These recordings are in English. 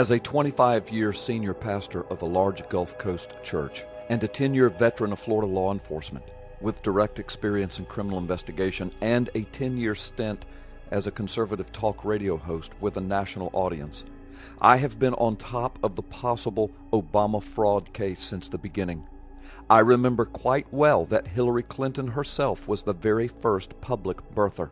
As a 25-year senior pastor of a large Gulf Coast church and a 10-year veteran of Florida law enforcement with direct experience in criminal investigation and a 10-year stint as a conservative talk radio host with a national audience, I have been on top of the possible Obama fraud case since the beginning. I remember quite well that Hillary Clinton herself was the very first public birther.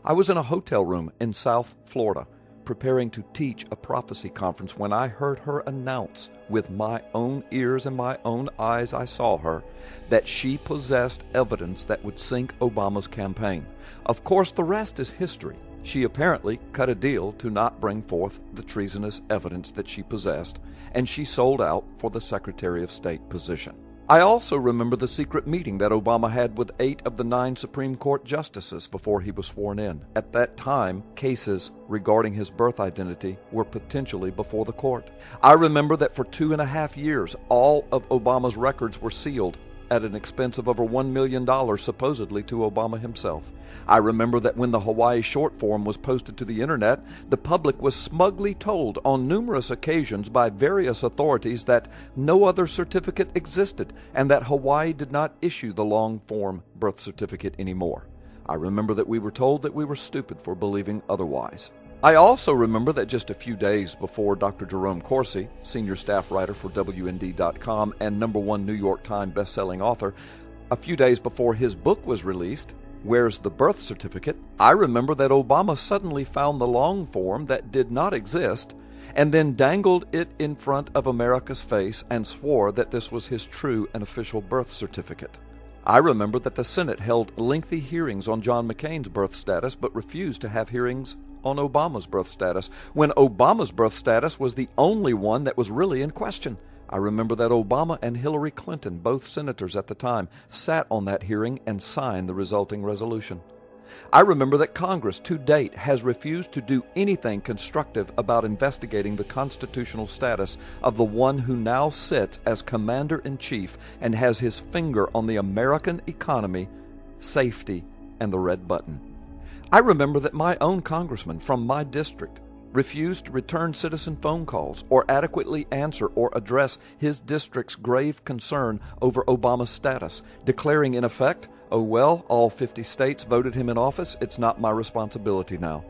I was in a hotel room in South Florida preparing to teach a prophecy conference when I heard her announce, with my own ears and my own eyes I saw her, that she possessed evidence that would sink Obama's campaign. Of course, the rest is history. She apparently cut a deal to not bring forth the treasonous evidence that she possessed, and she sold out for the Secretary of State position. I also remember the secret meeting that Obama had with 8 of the 9 Supreme Court justices before he was sworn in. At that time, cases regarding his birth identity were potentially before the court. I remember that for 2.5 years, all of Obama's records were sealed at an expense of over $1 million, supposedly to Obama himself. I remember that when the Hawaii short form was posted to the internet, the public was smugly told on numerous occasions by various authorities that no other certificate existed and that Hawaii did not issue the long form birth certificate anymore. I remember that we were told that we were stupid for believing otherwise. I also remember that just a few days before Dr. Jerome Corsi, senior staff writer for WND.com and #1 New York Times bestselling author, a few days before his book was released, Where's the Birth Certificate?, I remember that Obama suddenly found the long form that did not exist and then dangled it in front of America's face and swore that this was his true and official birth certificate. I remember that the Senate held lengthy hearings on John McCain's birth status but refused to have hearings on Obama's birth status, when Obama's birth status was the only one that was really in question. I remember that Obama and Hillary Clinton, both senators at the time, sat on that hearing and signed the resulting resolution. I remember that Congress, to date, has refused to do anything constructive about investigating the constitutional status of the one who now sits as Commander-in-Chief and has his finger on the American economy, safety, and the red button. I remember that my own congressman from my district refused to return citizen phone calls or adequately answer or address his district's grave concern over Obama's status, declaring in effect, "Oh well, all 50 states voted him in office, it's not my responsibility now."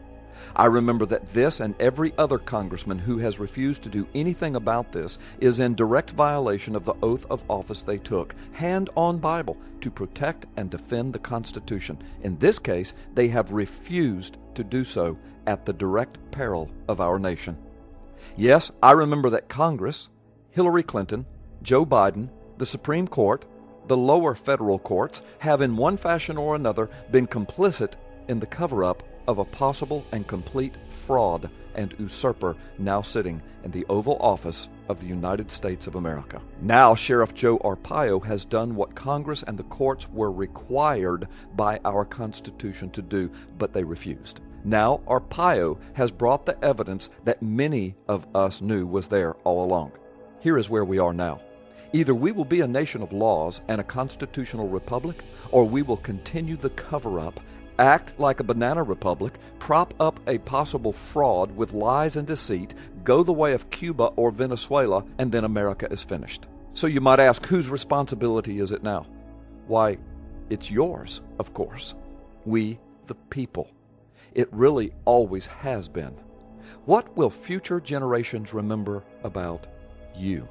I remember that this and every other congressman who has refused to do anything about this is in direct violation of the oath of office they took, hand on Bible, to protect and defend the Constitution. In this case, they have refused to do so at the direct peril of our nation. Yes, I remember that Congress, Hillary Clinton, Joe Biden, the Supreme Court, the lower federal courts have in one fashion or another been complicit in the cover-up of a possible and complete fraud and usurper now sitting in the Oval Office of the United States of America. Now Sheriff Joe Arpaio has done what Congress and the courts were required by our Constitution to do, but they refused. Now Arpaio has brought the evidence that many of us knew was there all along. Here is where we are now. Either we will be a nation of laws and a constitutional republic, or we will continue the cover-up, act like a banana republic, prop up a possible fraud with lies and deceit, go the way of Cuba or Venezuela, and then America is finished. So you might ask, whose responsibility is it now? Why, it's yours, of course. We, the people. It really always has been. What will future generations remember about you?